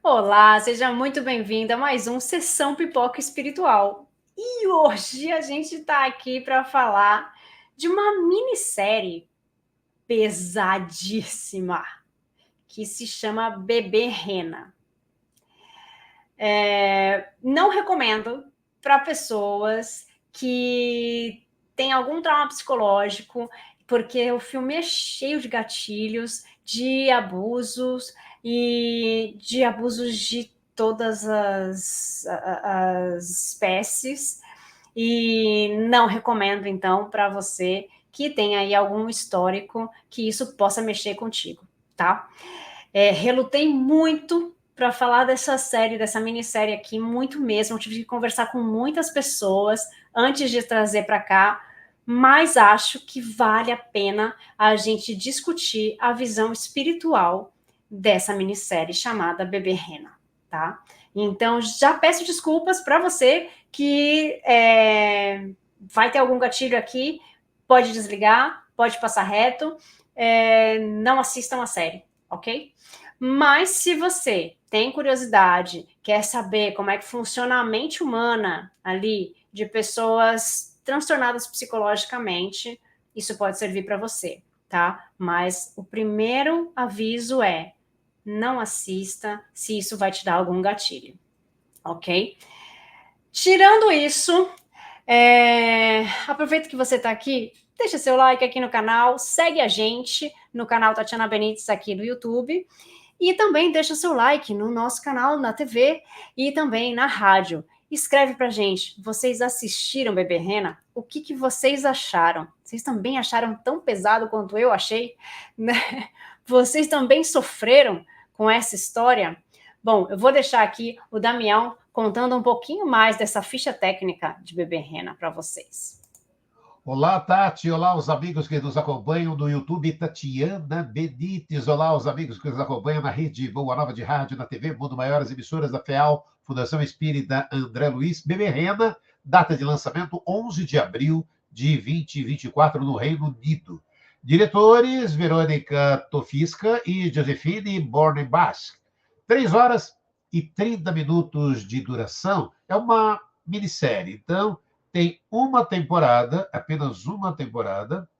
Olá, seja muito bem-vinda a mais um Sessão Pipoca Espiritual. E hoje a gente está aqui para falar de uma minissérie pesadíssima que se chama Bebê Rena. Não recomendo para pessoas que têm algum trauma psicológico, porque o filme é cheio de gatilhos, de abusos e de abusos de todas as espécies. E não recomendo, então, para você que tem aí algum histórico que isso possa mexer contigo, tá? Relutei muito para falar dessa série, dessa minissérie aqui, muito mesmo. Eu tive que conversar com muitas pessoas antes de trazer para cá, mas acho que vale a pena a gente discutir a visão espiritual dessa minissérie chamada Bebê Rena, tá? Então, já peço desculpas para você que vai ter algum gatilho aqui, pode desligar, pode passar reto, não assistam a série, ok? Mas se você tem curiosidade, quer saber como é que funciona a mente humana ali de pessoas transtornadas psicologicamente, isso pode servir para você, tá? Mas o primeiro aviso é: não assista se isso vai te dar algum gatilho, ok? Tirando isso, aproveita que você está aqui, deixa seu like aqui no canal, segue a gente no canal Tatiana Benites aqui no YouTube. E também deixa seu like no nosso canal, na TV e também na rádio. Escreve pra gente, vocês assistiram Bebê Rena? O que vocês acharam? Vocês também acharam tão pesado quanto eu achei? Né? Vocês também sofreram com essa história? Bom, eu vou deixar aqui o Damião contando um pouquinho mais dessa ficha técnica de Bebê Rena para vocês. Olá, Tati. Olá, os amigos que nos acompanham no YouTube, Tatiana Benites. Olá, os amigos que nos acompanham na rede Boa Nova de Rádio, na TV Mundo Maiores emissoras da FEAL, Fundação Espírita André Luiz. Bebê Rena, data de lançamento 11 de abril de 2024 no Reino Unido. Diretores, Verônica Tofisca e Josefine Bornenbach. 3 horas e 30 minutos de duração. É uma minissérie, então tem uma temporada, apenas uma temporada,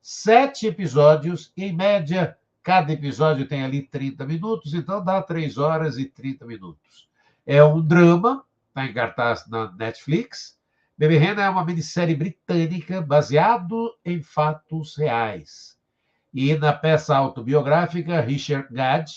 7 episódios, em média, cada episódio tem ali 30 minutos, então dá 3 horas e 30 minutos. É um drama, está em cartaz na Netflix. Bebê Rena é uma minissérie britânica baseado em fatos reais. E na peça autobiográfica Richard Gad,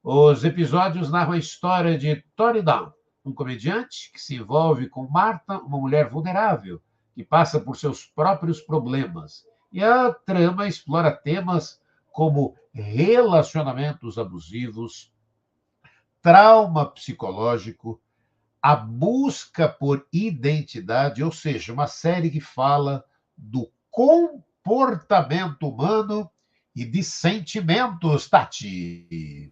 os episódios narram a história de Tony Down, um comediante que se envolve com Martha, uma mulher vulnerável, que passa por seus próprios problemas. E a trama explora temas como relacionamentos abusivos, trauma psicológico, a busca por identidade, ou seja, uma série que fala do comportamento humano e de sentimentos, Tati.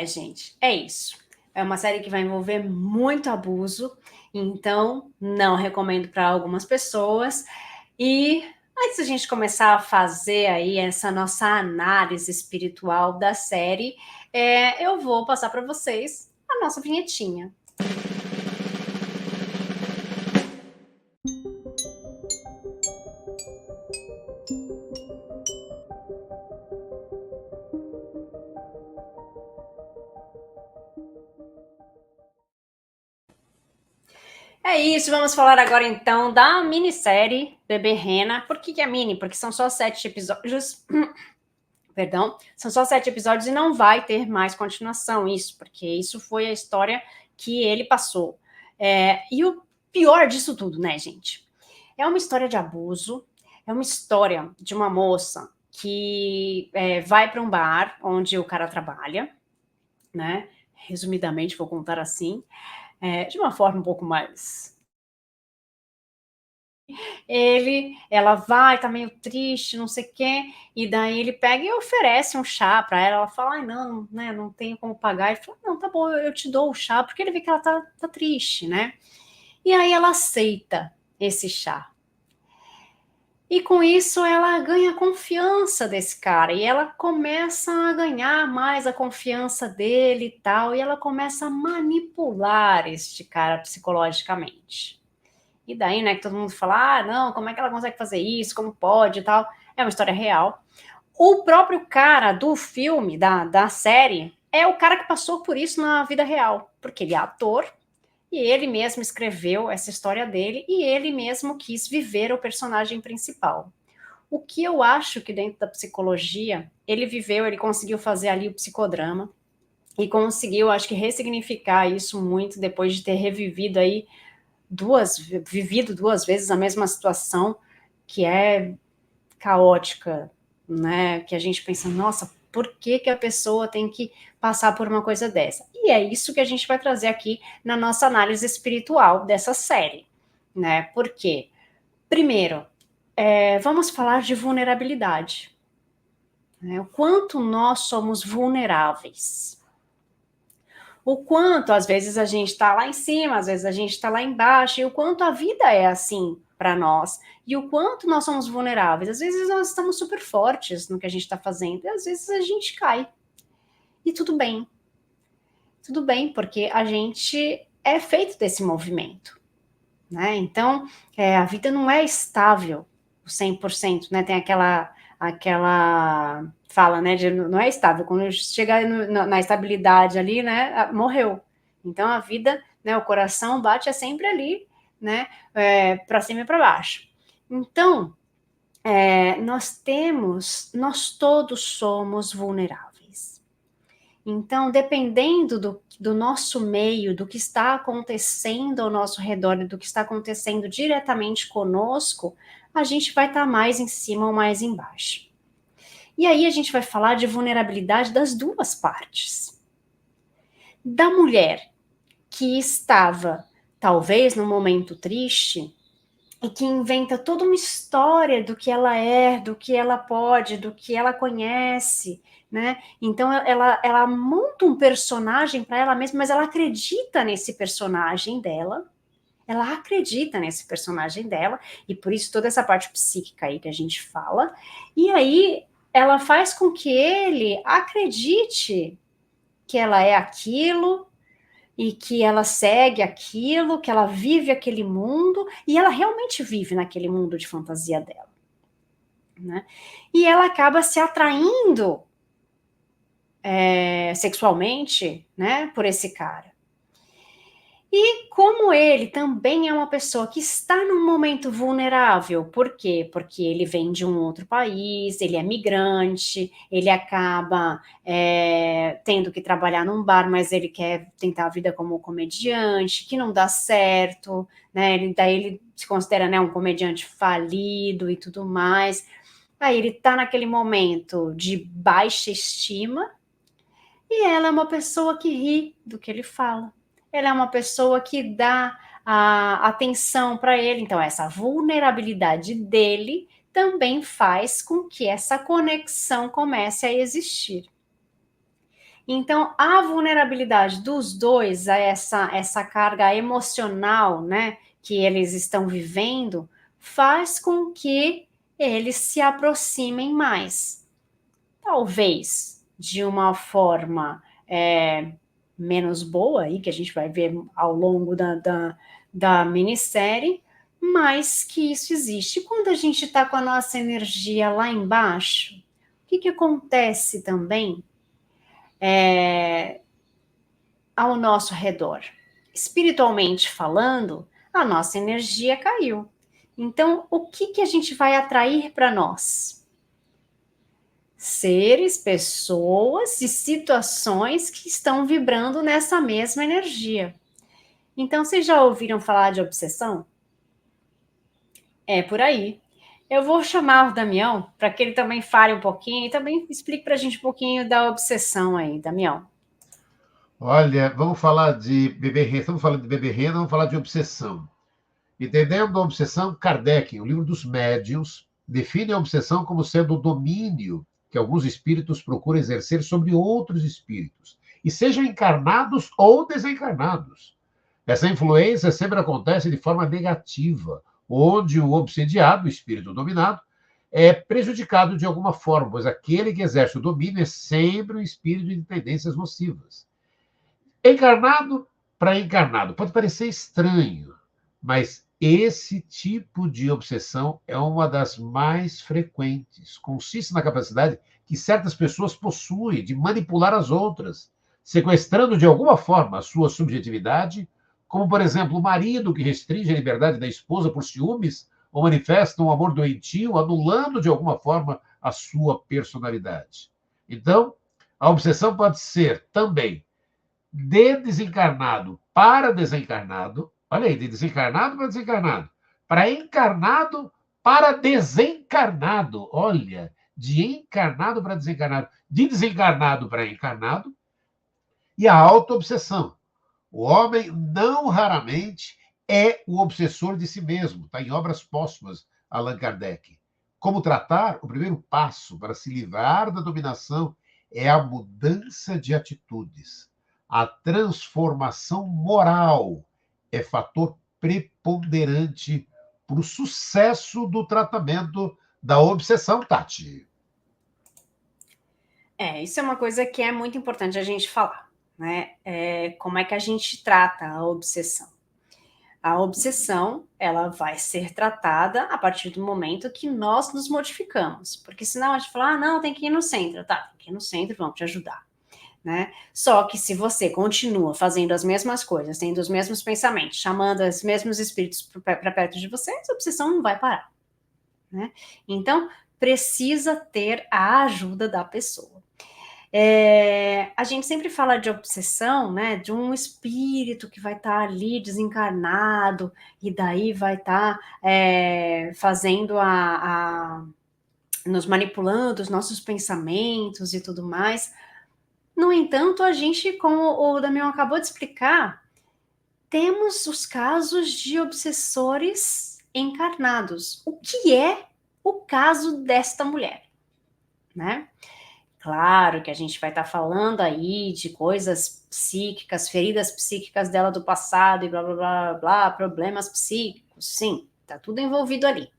Gente, é isso. É uma série que vai envolver muito abuso, então não recomendo para algumas pessoas. E antes da gente começar a fazer aí essa nossa análise espiritual da série, eu vou passar para vocês a nossa vinhetinha. É isso, vamos falar agora então da minissérie Bebê Rena. Por que é mini? Porque são só 7 episódios. Perdão, são só 7 episódios e não vai ter mais continuação, isso, porque isso foi a história que ele passou. E o pior disso tudo, né, gente? É uma história de abuso, é uma história de uma moça que vai para um bar onde o cara trabalha, né? Resumidamente, vou contar assim, de uma forma um pouco mais ela vai, tá meio triste, não sei o quê, e daí ele pega e oferece um chá para ela. Ela fala, ai, não, né, não tenho como pagar. Ele fala, não, tá bom, eu te dou o chá, porque ele vê que ela tá triste, né? E aí ela aceita esse chá. E com isso ela ganha a confiança desse cara, e ela começa a ganhar mais a confiança dele e tal, e ela começa a manipular este cara psicologicamente. E daí, né, que todo mundo fala, não, como é que ela consegue fazer isso, como pode e tal. É uma história real. O próprio cara do filme, da série, é o cara que passou por isso na vida real, porque ele é ator, e ele mesmo escreveu essa história dele, e ele mesmo quis viver o personagem principal. O que eu acho que dentro da psicologia, ele viveu, ele conseguiu fazer ali o psicodrama, e conseguiu, acho que, ressignificar isso muito depois de ter revivido aí vivido duas vezes a mesma situação, que é caótica, né? Que a gente pensa, nossa, por que a pessoa tem que passar por uma coisa dessa? E é isso que a gente vai trazer aqui na nossa análise espiritual dessa série, né? Por quê? Primeiro, vamos falar de vulnerabilidade, né? O quanto nós somos vulneráveis. O quanto, às vezes, a gente está lá em cima, às vezes a gente está lá embaixo, e o quanto a vida é assim para nós, e o quanto nós somos vulneráveis. Às vezes nós estamos super fortes no que a gente está fazendo, e às vezes a gente cai. E tudo bem. Tudo bem, porque a gente é feito desse movimento, né? Então, a vida não é estável 100%, né? Tem aquela fala, né, de não é estável, quando chega na estabilidade ali, né, morreu. Então a vida, né, o coração bate sempre ali, né, para cima e para baixo. Então, nós todos somos vulneráveis. Então, dependendo do nosso meio, do que está acontecendo ao nosso redor e do que está acontecendo diretamente conosco, a gente vai estar mais em cima ou mais embaixo. E aí a gente vai falar de vulnerabilidade das duas partes. Da mulher que estava, talvez, num momento triste, e que inventa toda uma história do que ela é, do que ela pode, do que ela conhece, né? Então ela monta um personagem para ela mesma, mas ela acredita nesse personagem dela, e por isso toda essa parte psíquica aí que a gente fala, e aí ela faz com que ele acredite que ela é aquilo, e que ela segue aquilo, que ela vive aquele mundo, e ela realmente vive naquele mundo de fantasia dela, né? E ela acaba se atraindo sexualmente, né, por esse cara. E como ele também é uma pessoa que está num momento vulnerável, por quê? Porque ele vem de um outro país, ele é migrante, ele acaba tendo que trabalhar num bar, mas ele quer tentar a vida como comediante, que não dá certo, né? Daí ele se considera, né, um comediante falido e tudo mais. Aí ele está naquele momento de baixa estima, e ela é uma pessoa que ri do que ele fala. Ela é uma pessoa que dá a atenção para ele. Então, essa vulnerabilidade dele também faz com que essa conexão comece a existir. Então, a vulnerabilidade dos dois, a essa carga emocional, né, que eles estão vivendo, faz com que eles se aproximem mais. Talvez de uma forma menos boa, aí, que a gente vai ver ao longo da minissérie, mas que isso existe. Quando a gente está com a nossa energia lá embaixo, o que acontece também ao nosso redor? Espiritualmente falando, a nossa energia caiu. Então, o que a gente vai atrair para nós? Seres, pessoas e situações que estão vibrando nessa mesma energia. Então, vocês já ouviram falar de obsessão? É por aí. Eu vou chamar o Damião para que ele também fale um pouquinho e também explique para a gente um pouquinho da obsessão aí, Damião. Olha, vamos falar de bebê renda, estamos falando de bebê renda, vamos falar de obsessão. Entendendo a obsessão, Kardec, o livro dos médiuns, define a obsessão como sendo o domínio que alguns espíritos procuram exercer sobre outros espíritos, e sejam encarnados ou desencarnados. Essa influência sempre acontece de forma negativa, onde o obsediado, o espírito dominado, é prejudicado de alguma forma, pois aquele que exerce o domínio é sempre um espírito de tendências nocivas. Encarnado para encarnado. Pode parecer estranho, mas esse tipo de obsessão é uma das mais frequentes. Consiste na capacidade que certas pessoas possuem de manipular as outras, sequestrando de alguma forma a sua subjetividade, como, por exemplo, o marido que restringe a liberdade da esposa por ciúmes ou manifesta um amor doentio, anulando de alguma forma a sua personalidade. Então, a obsessão pode ser também de desencarnado para desencarnado, olha aí, de desencarnado para desencarnado, para encarnado para desencarnado, olha, de encarnado para desencarnado, de desencarnado para encarnado, e a auto-obsessão. O homem, não raramente, é o obsessor de si mesmo, está em Obras Póstumas, Allan Kardec. Como tratar? O primeiro passo para se livrar da dominação é a mudança de atitudes. A transformação moral é fator preponderante para o sucesso do tratamento da obsessão, Tati. Isso é uma coisa que é muito importante a gente falar, né? Como é que a gente trata a obsessão? A obsessão, ela vai ser tratada a partir do momento que nós nos modificamos, porque senão a gente fala, não, tem que ir no centro, tá, tem que ir no centro, vamos te ajudar, né? Só que se você continua fazendo as mesmas coisas, tendo os mesmos pensamentos, chamando os mesmos espíritos para perto de você, essa obsessão não vai parar, né? Então, precisa ter a ajuda da pessoa. A gente sempre fala de obsessão, né, de um espírito que vai estar ali desencarnado e daí vai estar fazendo nos manipulando os nossos pensamentos e tudo mais. No entanto, a gente, como o Damião acabou de explicar, temos os casos de obsessores encarnados. O que é o caso desta mulher, né? Claro que a gente vai estar falando aí de coisas psíquicas, feridas psíquicas dela do passado e blá, blá, blá, blá, problemas psíquicos, sim, tá tudo envolvido ali.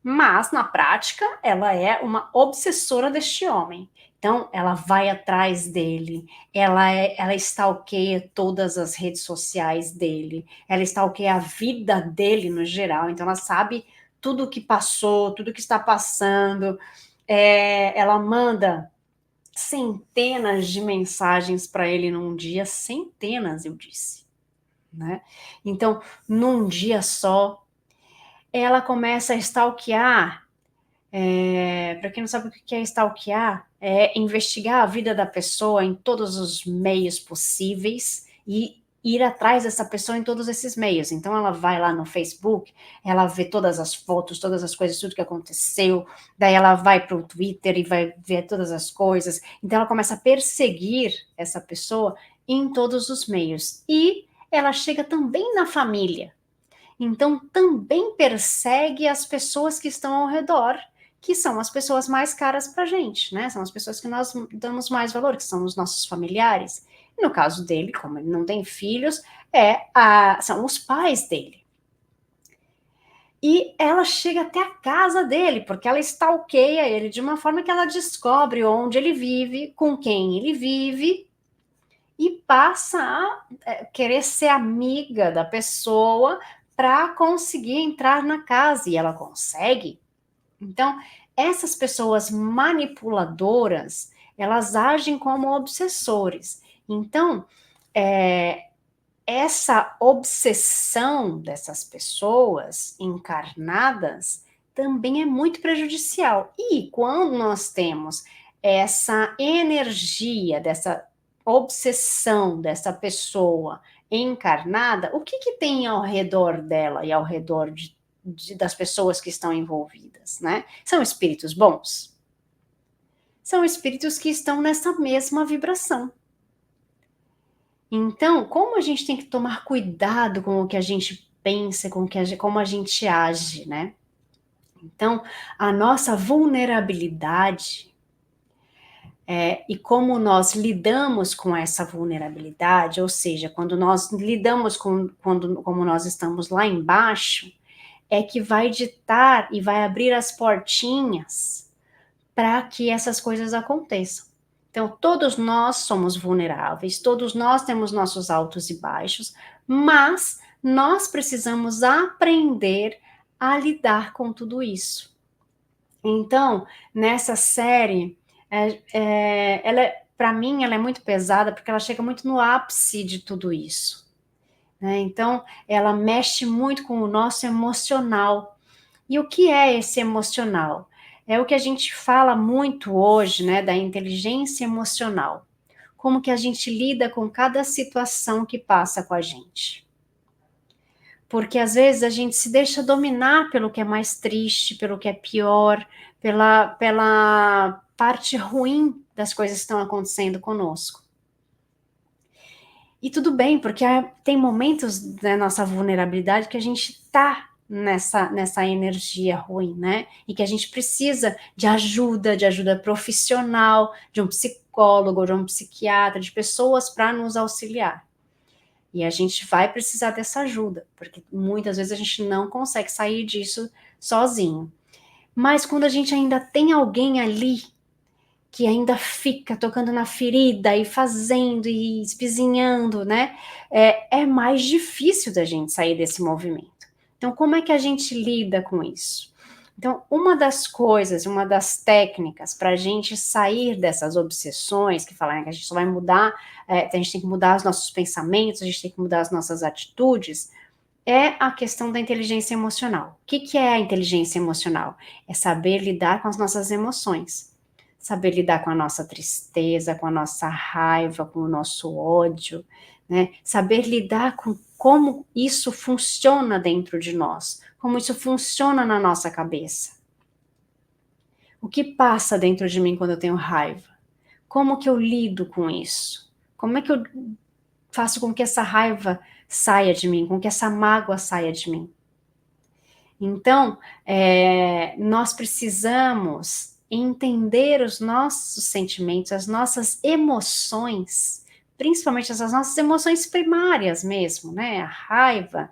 Mas, na prática, ela é uma obsessora deste homem. Então, ela vai atrás dele, ela stalkeia todas as redes sociais dele, ela stalkeia a vida dele no geral, então ela sabe tudo o que passou, tudo o que está passando, ela manda centenas de mensagens para ele num dia, centenas, eu disse, né? Então, num dia só, ela começa a stalkear. Para quem não sabe o que é stalkear, é investigar a vida da pessoa em todos os meios possíveis e ir atrás dessa pessoa em todos esses meios. Então ela vai lá no Facebook, ela vê todas as fotos, todas as coisas, tudo que aconteceu, daí ela vai para o Twitter e vai ver todas as coisas. Então ela começa a perseguir essa pessoa em todos os meios. E ela chega também na família. Então também persegue as pessoas que estão ao redor, que são as pessoas mais caras para a gente, né? São as pessoas que nós damos mais valor, que são os nossos familiares. No caso dele, como ele não tem filhos, são os pais dele. E ela chega até a casa dele, porque ela stalkeia ele de uma forma que ela descobre onde ele vive, com quem ele vive, e passa a querer ser amiga da pessoa para conseguir entrar na casa, e ela consegue. Então, essas pessoas manipuladoras, elas agem como obsessores. Então, essa obsessão dessas pessoas encarnadas também é muito prejudicial. E quando nós temos essa energia, dessa obsessão dessa pessoa encarnada, o que tem ao redor dela e ao redor das pessoas que estão envolvidas, né? São espíritos bons? São espíritos que estão nessa mesma vibração. Então, como a gente tem que tomar cuidado com o que a gente pensa, como a gente age, né? Então, a nossa vulnerabilidade e como nós lidamos com essa vulnerabilidade, ou seja, quando nós lidamos como nós estamos lá embaixo, é que vai ditar e vai abrir as portinhas para que essas coisas aconteçam. Então, todos nós somos vulneráveis, todos nós temos nossos altos e baixos, mas nós precisamos aprender a lidar com tudo isso. Então, nessa série, para mim, ela é muito pesada, porque ela chega muito no ápice de tudo isso. Né? Então, ela mexe muito com o nosso emocional. E o que é esse emocional? É o que a gente fala muito hoje, né, da inteligência emocional. Como que a gente lida com cada situação que passa com a gente. Porque às vezes a gente se deixa dominar pelo que é mais triste, pelo que é pior, pela parte ruim das coisas que estão acontecendo conosco. E tudo bem, porque tem momentos da nossa vulnerabilidade que a gente está nessa energia ruim, né? E que a gente precisa de ajuda profissional, de um psicólogo, de um psiquiatra, de pessoas para nos auxiliar. E a gente vai precisar dessa ajuda, porque muitas vezes a gente não consegue sair disso sozinho. Mas quando a gente ainda tem alguém ali que ainda fica tocando na ferida e fazendo e espizinhando, né? É mais difícil da gente sair desse movimento. Então, como é que a gente lida com isso? Então, uma das coisas, uma das técnicas para a gente sair dessas obsessões, que falam que a gente só vai mudar, a gente tem que mudar os nossos pensamentos, a gente tem que mudar as nossas atitudes, é a questão da inteligência emocional. O que é a inteligência emocional? É saber lidar com as nossas emoções. Saber lidar com a nossa tristeza, com a nossa raiva, com o nosso ódio, né? Saber lidar com como isso funciona dentro de nós, como isso funciona na nossa cabeça. O que passa dentro de mim quando eu tenho raiva? Como que eu lido com isso? Como é que eu faço com que essa raiva saia de mim, com que essa mágoa saia de mim? Então, nós precisamos entender os nossos sentimentos, as nossas emoções, principalmente as nossas emoções primárias mesmo, né? A raiva,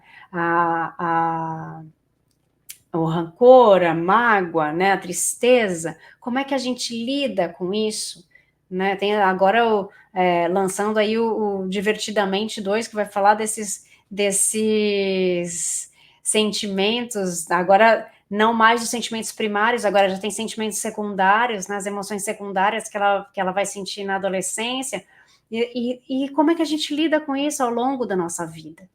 o rancor, a mágoa, né? A tristeza. Como é que a gente lida com isso? Né? Tem agora lançando aí o Divertidamente 2, que vai falar desses sentimentos, agora não mais os sentimentos primários, agora já tem sentimentos secundários, né, as emoções secundárias que ela vai sentir na adolescência, e como é que a gente lida com isso ao longo da nossa vida.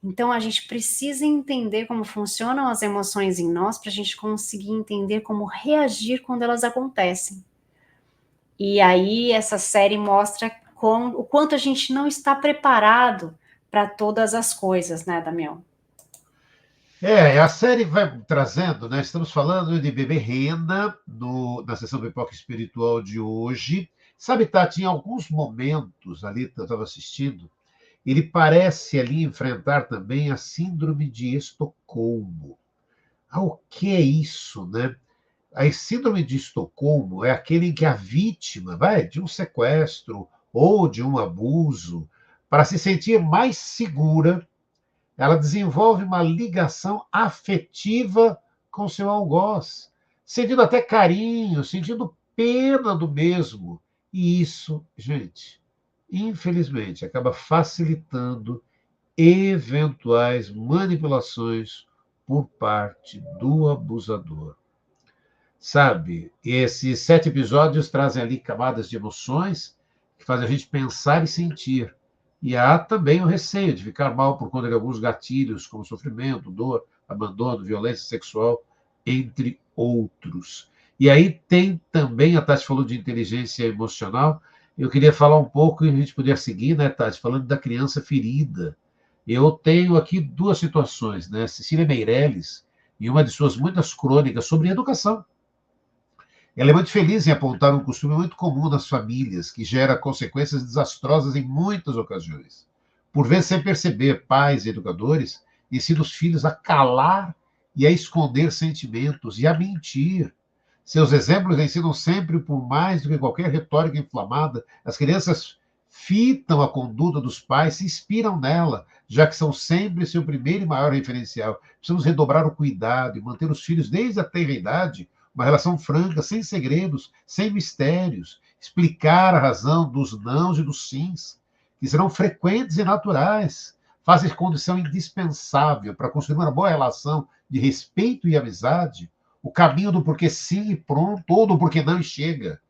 Então, a gente precisa entender como funcionam as emoções em nós, para a gente conseguir entender como reagir quando elas acontecem. E aí, essa série mostra o quanto a gente não está preparado para todas as coisas, né, Damião? A série vai trazendo, né? Estamos falando de Bebê Rena na sessão Pipoca Espiritual de hoje. Sabe, Tati, em alguns momentos ali que eu estava assistindo, ele parece ali enfrentar também a síndrome de Estocolmo. O que é isso, né? A síndrome de Estocolmo é aquele em que a vítima de um sequestro ou de um abuso, para se sentir mais segura, ela desenvolve uma ligação afetiva com seu algoz, sentindo até carinho, sentindo pena do mesmo. E isso, gente, infelizmente, acaba facilitando eventuais manipulações por parte do abusador. Sabe, esses 7 episódios trazem ali camadas de emoções que fazem a gente pensar e sentir. E há também o receio de ficar mal por conta de alguns gatilhos, como sofrimento, dor, abandono, violência sexual, entre outros. E aí tem também, a Tati falou de inteligência emocional, eu queria falar um pouco, e a gente poder seguir, né, Tati, falando da criança ferida. Eu tenho aqui 2 situações, né? Cecília Meirelles, em uma de suas muitas crônicas sobre educação. Ela é muito feliz em apontar um costume muito comum nas famílias, que gera consequências desastrosas em muitas ocasiões. Por vezes, sem perceber, pais e educadores ensinam os filhos a calar e a esconder sentimentos e a mentir. Seus exemplos ensinam sempre, por mais do que qualquer retórica inflamada, as crianças fitam a conduta dos pais, se inspiram nela, já que são sempre seu primeiro e maior referencial. Precisamos redobrar o cuidado e manter os filhos desde a tenra idade uma relação franca, sem segredos, sem mistérios, explicar a razão dos nãos e dos sims, que serão frequentes e naturais, fazem condição indispensável para construir uma boa relação de respeito e amizade, o caminho do porquê sim e pronto, ou do porquê não e chega.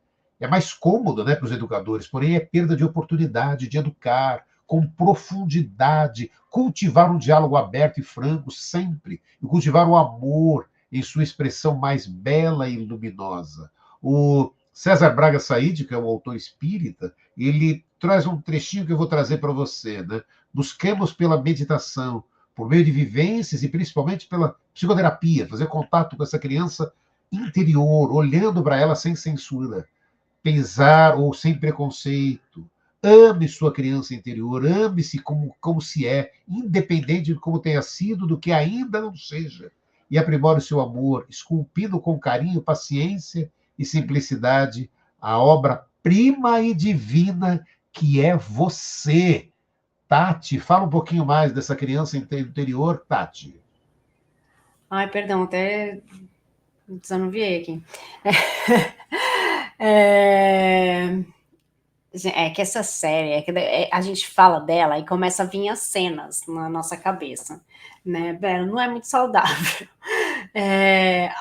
É mais cômodo, né, para os educadores, porém é perda de oportunidade de educar com profundidade, cultivar um diálogo aberto e franco sempre, e cultivar o amor em sua expressão mais bela e luminosa. O César Braga Said, que é um autor espírita, ele traz um trechinho que eu vou trazer para você, né? Busquemos pela meditação, por meio de vivências e principalmente pela psicoterapia, fazer contato com essa criança interior, olhando para ela sem censura, pesar ou sem preconceito. Ame sua criança interior, ame-se como se é, independente de como tenha sido, do que ainda não seja. E aprimore o seu amor, esculpindo com carinho, paciência e simplicidade a obra-prima e divina que é você. Tati, fala um pouquinho mais dessa criança interior, Tati. Ai, perdão, até desanuviei aqui. É... É que essa série, a gente fala dela e começa a vir as cenas na nossa cabeça, né? Não é muito saudável.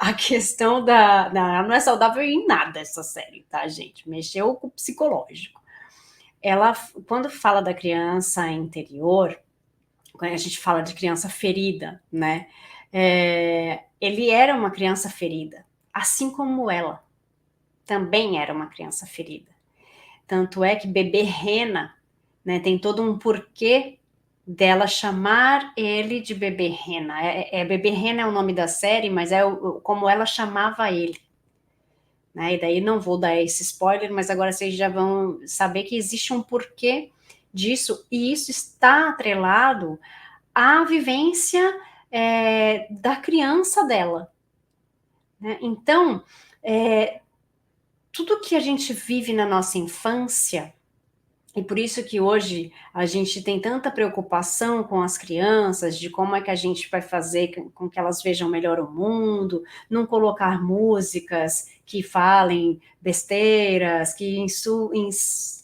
A questão não é saudável em nada essa série, tá, gente? Mexeu com o psicológico. Ela, quando fala da criança interior, quando a gente fala de criança ferida, né? Ele era uma criança ferida, assim como ela também era uma criança ferida. Tanto é que Bebê Rena, né, tem todo um porquê dela chamar ele de Bebê Rena. Bebê Rena é o nome da série, mas como ela chamava ele. Né? E daí não vou dar esse spoiler, mas agora vocês já vão saber que existe um porquê disso, e isso está atrelado à vivência da criança dela. Né? Então, tudo que a gente vive na nossa infância, e por isso que hoje a gente tem tanta preocupação com as crianças, de como é que a gente vai fazer com que elas vejam melhor o mundo, não colocar músicas que falem besteiras, que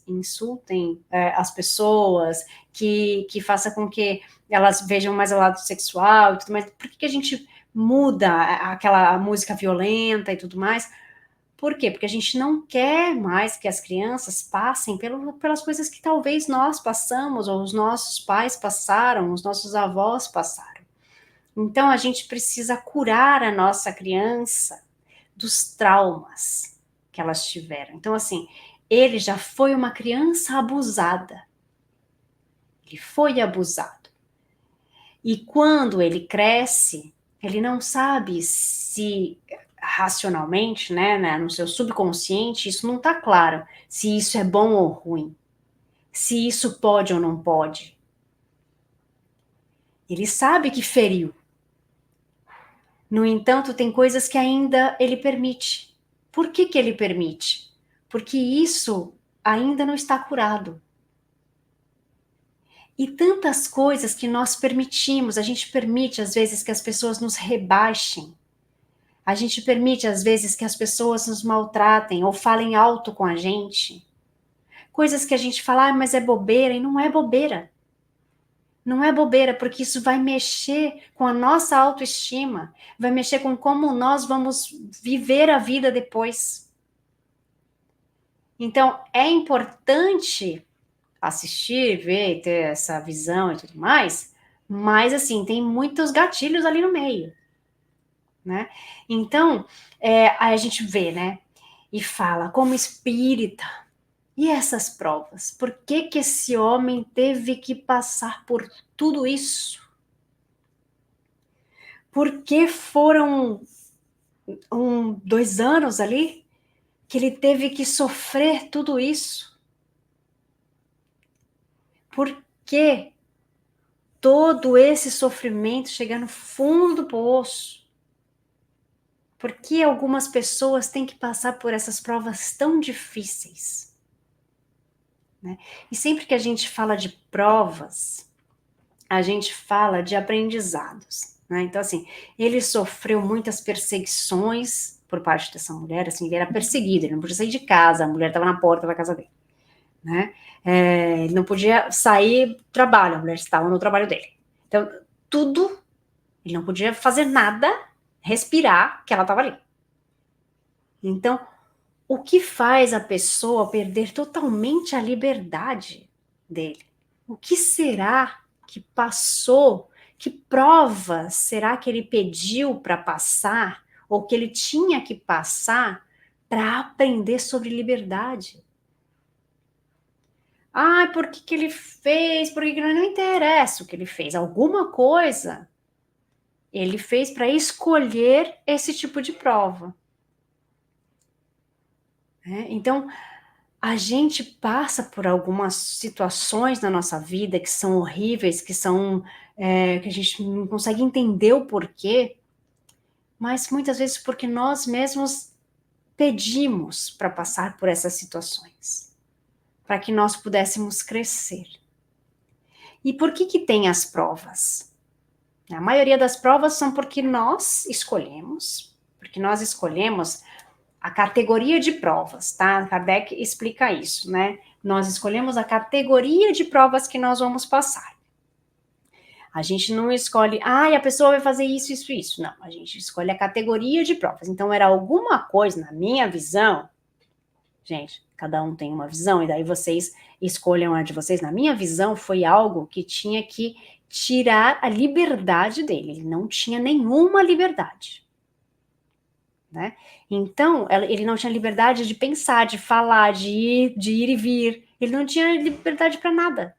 insultem as pessoas, que faça com que elas vejam mais o lado sexual e tudo mais. Por que a gente muda aquela música violenta e tudo mais? Por quê? Porque a gente não quer mais que as crianças passem pelas coisas que talvez nós passamos, ou os nossos pais passaram, os nossos avós passaram. Então, a gente precisa curar a nossa criança dos traumas que elas tiveram. Então, assim, ele já foi uma criança abusada. Ele foi abusado. E quando ele cresce, ele não sabe se racionalmente, né, no seu subconsciente, isso não está claro, se isso é bom ou ruim, se isso pode ou não pode. Ele sabe que feriu. No entanto, tem coisas que ainda ele permite. Por que ele permite? Porque isso ainda não está curado. E tantas coisas que nós permitimos, a gente permite às vezes que as pessoas nos rebaixem. A gente permite, às vezes, que as pessoas nos maltratem ou falem alto com a gente. Coisas que a gente fala, mas é bobeira, e não é bobeira. Não é bobeira, porque isso vai mexer com a nossa autoestima, vai mexer com como nós vamos viver a vida depois. Então, é importante assistir, ver, ter essa visão e tudo mais, mas, assim, tem muitos gatilhos ali no meio. Né? Então, aí a gente vê, né? E fala, como espírita, e essas provas? Por que esse homem teve que passar por tudo isso? Por que foram 2 anos ali que ele teve que sofrer tudo isso? Por que todo esse sofrimento chegar no fundo do poço? Por que algumas pessoas têm que passar por essas provas tão difíceis? Né? E sempre que a gente fala de provas, a gente fala de aprendizados, né? Então, assim, ele sofreu muitas perseguições por parte dessa mulher, assim, ele era perseguido, ele não podia sair de casa, a mulher estava na porta da casa dele, né? Ele não podia sair do trabalho, a mulher estava no trabalho dele. Então, tudo, ele não podia fazer nada, respirar, que ela estava ali. Então, o que faz a pessoa perder totalmente a liberdade dele? O que será que passou? Que provas será que ele pediu para passar? Ou que ele tinha que passar para aprender sobre liberdade? Ah, por que ele fez? Por que não interessa o que ele fez? Alguma coisa ele fez para escolher esse tipo de prova. Então, a gente passa por algumas situações na nossa vida que são horríveis, que são que a gente não consegue entender o porquê, mas muitas vezes porque nós mesmos pedimos para passar por essas situações, para que nós pudéssemos crescer. E por que tem as provas? A maioria das provas são porque nós escolhemos a categoria de provas, tá? Kardec explica isso, né? Nós escolhemos a categoria de provas que nós vamos passar. A gente não escolhe, a pessoa vai fazer isso, isso, isso. Não, a gente escolhe a categoria de provas. Então, era alguma coisa, na minha visão, gente, cada um tem uma visão, e daí vocês escolham a de vocês. Na minha visão, foi algo que tinha que tirar a liberdade dele. Ele não tinha nenhuma liberdade. Né? Então, ele não tinha liberdade de pensar, de falar, de ir e vir. Ele não tinha liberdade para nada.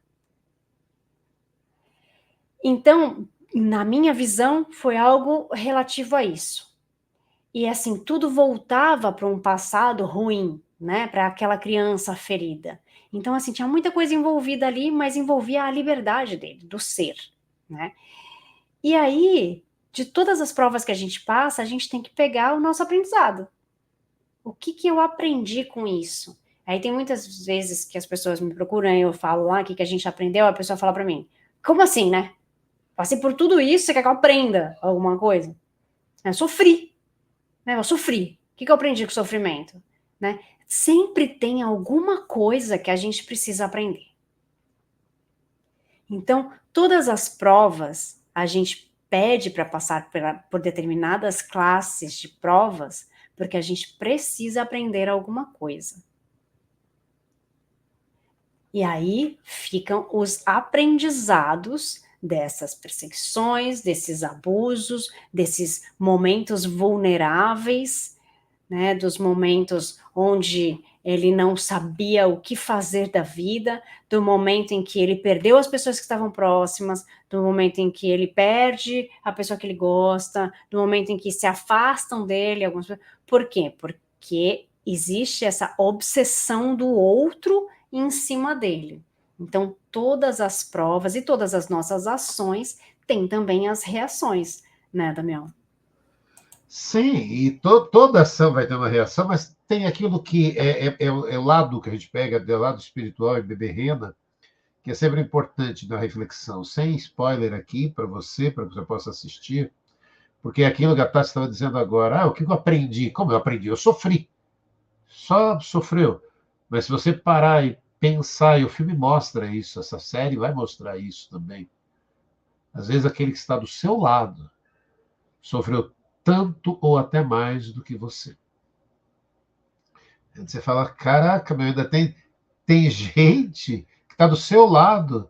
Então, na minha visão, foi algo relativo a isso. E assim, tudo voltava para um passado ruim, né? Para aquela criança ferida. Então, assim, tinha muita coisa envolvida ali, mas envolvia a liberdade dele, do ser, né? E aí, de todas as provas que a gente passa, a gente tem que pegar o nosso aprendizado. O que eu aprendi com isso? Aí tem muitas vezes que as pessoas me procuram e eu falo lá o que a gente aprendeu, a pessoa fala para mim, como assim, né? Passei por tudo isso, você quer que eu aprenda alguma coisa? Eu sofri, né? Eu sofri. O que eu aprendi com o sofrimento? Né? Sempre tem alguma coisa que a gente precisa aprender. Então, todas as provas, a gente pede para passar por determinadas classes de provas, porque a gente precisa aprender alguma coisa. E aí ficam os aprendizados dessas perseguições, desses abusos, desses momentos vulneráveis, né, dos momentos onde ele não sabia o que fazer da vida, do momento em que ele perdeu as pessoas que estavam próximas, do momento em que ele perde a pessoa que ele gosta, do momento em que se afastam dele, algumas pessoas. Por quê? Porque existe essa obsessão do outro em cima dele. Então, todas as provas e todas as nossas ações têm também as reações, né, Damião? Sim, e toda ação vai ter uma reação, mas tem aquilo que o lado que a gente pega, do lado espiritual e beberrena, que é sempre importante na reflexão, sem spoiler aqui para que você possa assistir, porque é aquilo que a Tati estava dizendo agora, o que eu aprendi? Como eu aprendi? Eu sofri, só sofreu. Mas se você parar e pensar, e o filme mostra isso, essa série vai mostrar isso também. Às vezes aquele que está do seu lado sofreu tanto ou até mais do que você. Você fala, caraca, meu, ainda tem gente que está do seu lado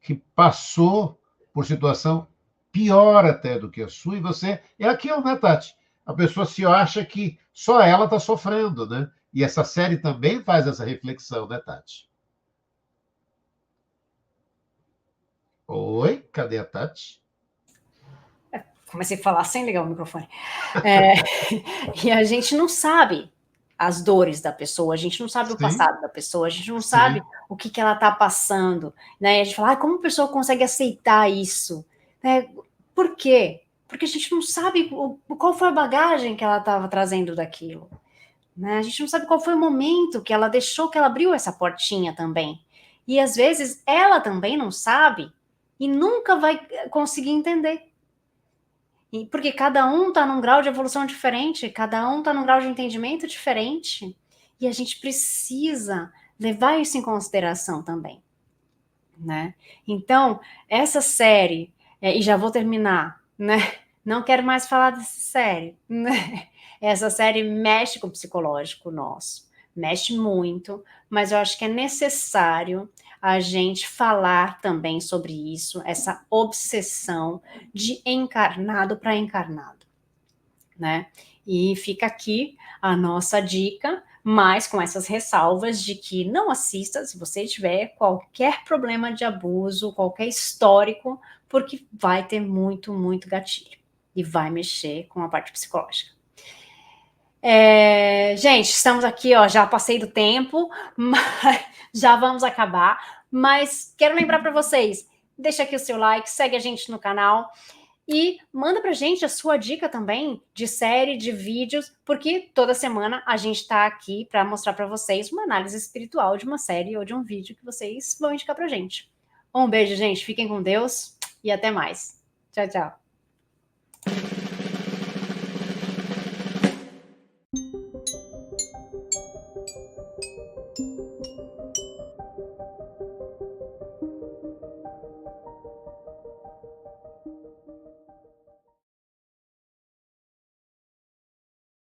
que passou por situação pior até do que a sua, e você. É aquilo, né, Tati? A pessoa se acha que só ela está sofrendo, né? E essa série também faz essa reflexão, né, Tati? Oi, cadê a Tati? Comecei a falar sem ligar o microfone. E a gente não sabe as dores da pessoa, a gente não sabe o Sim, passado da pessoa, a gente não sabe sim. o que ela está passando, né? E a gente fala, como a pessoa consegue aceitar isso? Né? Por quê? Porque a gente não sabe qual foi a bagagem que ela estava trazendo daquilo. Né? A gente não sabe qual foi o momento que ela deixou, que ela abriu essa portinha também. E às vezes ela também não sabe e nunca vai conseguir entender. Porque cada um está num grau de evolução diferente, cada um está num grau de entendimento diferente, e a gente precisa levar isso em consideração também, né? Então, essa série, e já vou terminar, né? Não quero mais falar dessa série, né? Essa série mexe com o psicológico nosso, mexe muito, mas eu acho que é necessário a gente falar também sobre isso, essa obsessão de encarnado para encarnado, né? E fica aqui a nossa dica, mas com essas ressalvas de que não assista se você tiver qualquer problema de abuso, qualquer histórico, porque vai ter muito, muito gatilho e vai mexer com a parte psicológica. Gente, estamos aqui, ó, já passei do tempo, mas já vamos acabar. Mas quero lembrar para vocês, deixa aqui o seu like, segue a gente no canal e manda pra gente a sua dica também de série, de vídeos, porque toda semana a gente está aqui para mostrar para vocês uma análise espiritual de uma série ou de um vídeo que vocês vão indicar pra gente. Um beijo, gente. Fiquem com Deus e até mais. Tchau, tchau.